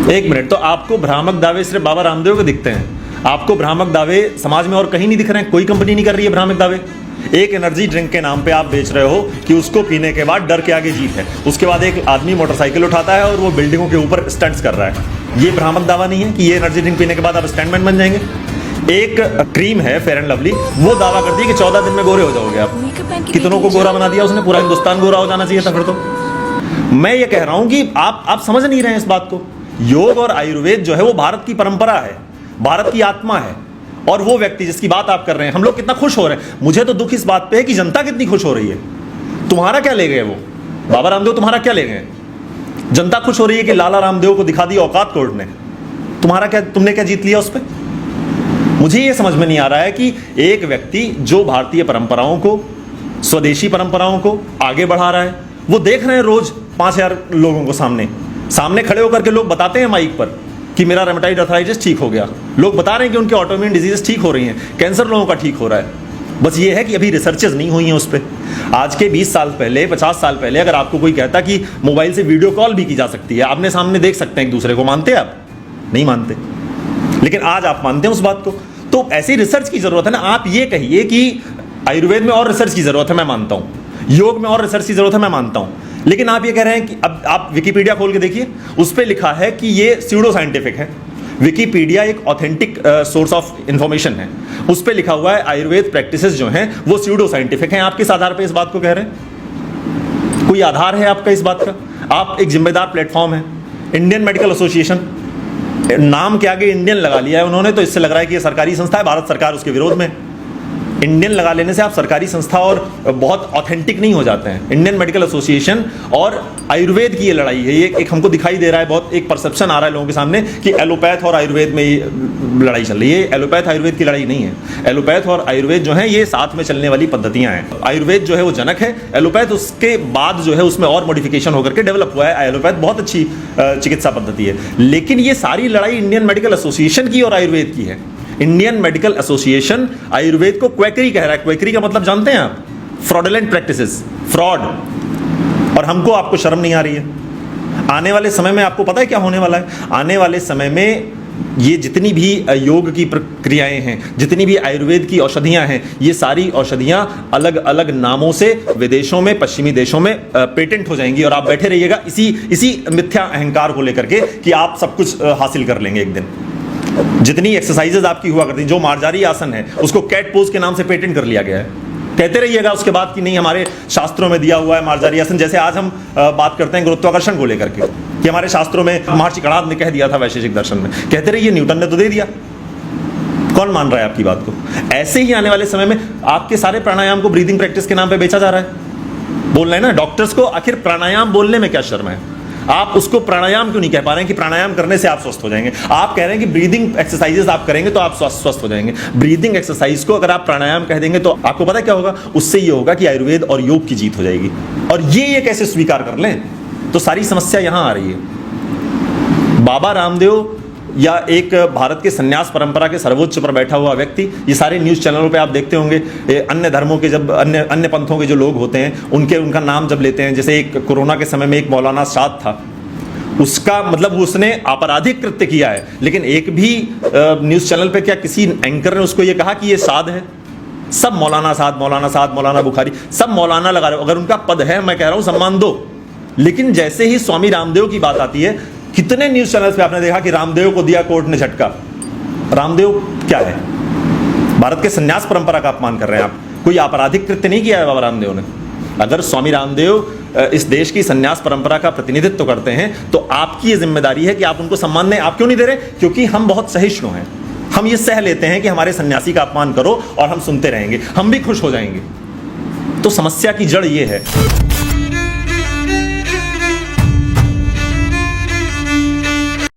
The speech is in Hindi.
एक मिनट, तो आपको भ्रामक दावे सिर्फ बाबा रामदेव के दिखते हैं? आपको भ्रामक दावे समाज में और कहीं नहीं दिख रहे हैं? कोई कंपनी नहीं कर रही है भ्रामक दावे? एक एनर्जी ड्रिंक के नाम पे आप बेच रहे हो कि उसको पीने के बाद डर के आगे जीत है, उसके बाद एक आदमी मोटरसाइकिल उठाता है और वो बिल्डिंगों के ऊपर स्टंट्स कर रहा है। ये भ्रामक दावा नहीं है कि ये एनर्जी ड्रिंक पीने के बाद आप स्टंटमैन बन जाएंगे? एक क्रीम है फेयर एंड लवली, वो दावा करती है कि 14 दिन में गोरे हो जाओगे आप। कितनों को गोरा बना दिया उसने? पूरा हिंदुस्तान गोरा हो जाना चाहिए था फिर तो। मैं ये कह रहा हूं कि आप समझ नहीं रहे हैं इस बात को। योग और आयुर्वेद जो है वो भारत की परंपरा है, भारत की आत्मा है। और वो व्यक्ति जिसकी बात आप कर रहे हैं, हम लोग कितना खुश हो रहे हैं। मुझे तो दुख इस बात पे है कि जनता कितनी खुश हो रही है। तुम्हारा क्या ले गए वो बाबा रामदेव? तुम्हारा क्या ले गए? जनता खुश हो रही है कि लाला रामदेव को दिखा दी औकात कोर्ट ने। तुम्हारा क्या, तुमने क्या जीत लिया उस पर? मुझे ये समझ में नहीं आ रहा है कि एक व्यक्ति जो भारतीय परंपराओं को, स्वदेशी परंपराओं को आगे बढ़ा रहा है, वो देख रहे हैं रोज 5000 लोगों को सामने खड़े होकर के लोग बताते हैं माइक पर कि मेरा रेमेटॉइड अर्थराइटिस ठीक हो गया। लोग बता रहे हैं कि उनके ऑटोइम्यून डिजीजेस ठीक हो रही हैं, कैंसर लोगों का ठीक हो रहा है। बस ये है कि अभी रिसर्चेस नहीं हुई हैं उस पर। आज के 20 साल पहले, 50 साल पहले अगर आपको कोई कहता कि मोबाइल से वीडियो कॉल भी की जा सकती है, आपने सामने देख सकते हैं एक दूसरे को, मानते आप? नहीं मानते। लेकिन आज आप मानते हैं उस बात को। तो ऐसी रिसर्च की जरूरत है ना। आप ये कहिए कि आयुर्वेद में और रिसर्च की जरूरत है, मैं मानता हूं। योग में और रिसर्च की जरूरत है, मैं मानता हूं। लेकिन आप ये कह रहे हैं कि अब आप विकिपीडिया खोल के देखिए, उस पर लिखा है कि ये स्यूडो साइंटिफिक है। विकिपीडिया एक ऑथेंटिक सोर्स ऑफ इंफॉर्मेशन है, उस पर लिखा हुआ है आयुर्वेद प्रैक्टिसेस जो हैं वो स्यूडो साइंटिफिक हैं। आप किस आधार पर इस बात को कह रहे हैं? कोई आधार है आपका इस बात का? आप एक जिम्मेदार प्लेटफॉर्म है, इंडियन मेडिकल एसोसिएशन, नाम के आगे इंडियन लगा लिया है उन्होंने, तो इससे लग रहा है कि ये सरकारी संस्था है, भारत सरकार उसके विरोध में। इंडियन लगा लेने से आप सरकारी संस्था और बहुत ऑथेंटिक नहीं हो जाते हैं। इंडियन मेडिकल एसोसिएशन और आयुर्वेद की ये लड़ाई है। ये एक हमको दिखाई दे रहा है, बहुत एक परसेप्शन आ रहा है लोगों के सामने कि एलोपैथ और आयुर्वेद में ये लड़ाई चल रही है। एलोपैथ आयुर्वेद की लड़ाई नहीं है। एलोपैथ और आयुर्वेद जो है ये साथ में चलने वाली पद्धतियां हैं। आयुर्वेद जो है वो जनक है, एलोपैथ उसके बाद जो है उसमें और मॉडिफिकेशन होकर के डेवलप हुआ है। एलोपैथ बहुत अच्छी चिकित्सा पद्धति है। लेकिन ये सारी लड़ाई इंडियन मेडिकल एसोसिएशन की और आयुर्वेद की है। इंडियन मेडिकल एसोसिएशन आयुर्वेद को क्वैकरी कह रहा है। क्वैकरी का मतलब जानते हैं आप? Fraudulent practices, fraud. और हमको, आपको शर्म नहीं आ रही है? आने वाले समय में आपको पता है क्या होने वाला है? आने वाले समय में ये जितनी भी योग की प्रक्रियाएं हैं, जितनी भी आयुर्वेद की औषधियां हैं, ये सारी औषधियां अलग अलग नामों से विदेशों में, पश्चिमी देशों में पेटेंट हो जाएंगी। और आप बैठे रहिएगा इसी मिथ्या अहंकार को लेकर के कि आप सब कुछ हासिल कर लेंगे एक दिन। जितनी एक्सरसाइजेज आपकी हुआ करती, जो मार्जारी आसन है उसको कैट पोज के नाम से पेटेंट कर लिया गया है। कहते रहिएगा उसके बाद कि नहीं हमारे शास्त्रों में दिया हुआ है मार्जारी आसन। जैसे आज हम बात करते हैं गुरुत्वाकर्षण को लेकर के कि हमारे शास्त्रों में महर्षि कणाद ने कह दिया था वैशेषिक दर्शन में। कहते रहिए न्यूटन ने तो दे दिया। कौन मान रहा है आपकी बात को? ऐसे ही आने वाले समय में आपके सारे प्राणायाम को ब्रीदिंग प्रैक्टिस के नाम पे बेचा जा रहा है। बोल रहे हैं ना डॉक्टर्स को, आखिर प्राणायाम बोलने में क्या शर्म है? आप उसको प्राणायाम क्यों नहीं कह पा रहे हैं कि प्राणायाम करने से आप स्वस्थ हो जाएंगे? आप कह रहे हैं कि ब्रीदिंग एक्सरसाइजेस आप करेंगे तो आप स्वस्थ हो जाएंगे। ब्रीदिंग एक्सरसाइज को अगर आप प्राणायाम कह देंगे तो आपको पता है क्या होगा? उससे ये होगा कि आयुर्वेद और योग की जीत हो जाएगी। और ये कैसे स्वीकार कर लें? तो सारी समस्या यहां आ रही है। बाबा रामदेव या एक भारत के संन्यास परंपरा के सर्वोच्च पर बैठा हुआ व्यक्ति, ये सारे न्यूज़ चैनलों पे आप देखते होंगे, अन्य धर्मों के जब अन्य पंथों के जो लोग होते हैं उनका नाम जब लेते हैं, जैसे एक कोरोना के समय में एक मौलाना साद था, उसका मतलब उसने आपराधिक कृत्य किया है, लेकिन एक भी न्यूज़ चैनल पे क्या किसी एंकर ने उसको ये कहा कि ये साद है? सब मौलाना साद, मौलाना साद, मौलाना बुखारी, सब मौलाना लगा रहे हो। अगर उनका पद है, मैं कह रहा हूँ सम्मान दो। लेकिन जैसे ही स्वामी रामदेव की बात आती है, कितने न्यूज चैनल्स पे आपने देखा कि रामदेव को दिया कोर्ट ने झटका। रामदेव क्या है? भारत के संन्यास परंपरा का अपमान कर रहे हैं आप। कोई आपराधिक कृत्य नहीं किया है बाबा रामदेव ने। अगर स्वामी रामदेव इस देश की संन्यास परंपरा का प्रतिनिधित्व करते हैं तो आपकी ये जिम्मेदारी है कि आप उनको सम्मान दें। आप क्यों नहीं दे रहे? क्योंकि हम बहुत सहिष्णु हैं। हम ये सह लेते हैं कि हमारे सन्यासी का अपमान करो और हम सुनते रहेंगे, हम भी खुश हो जाएंगे। तो समस्या की जड़ ये है।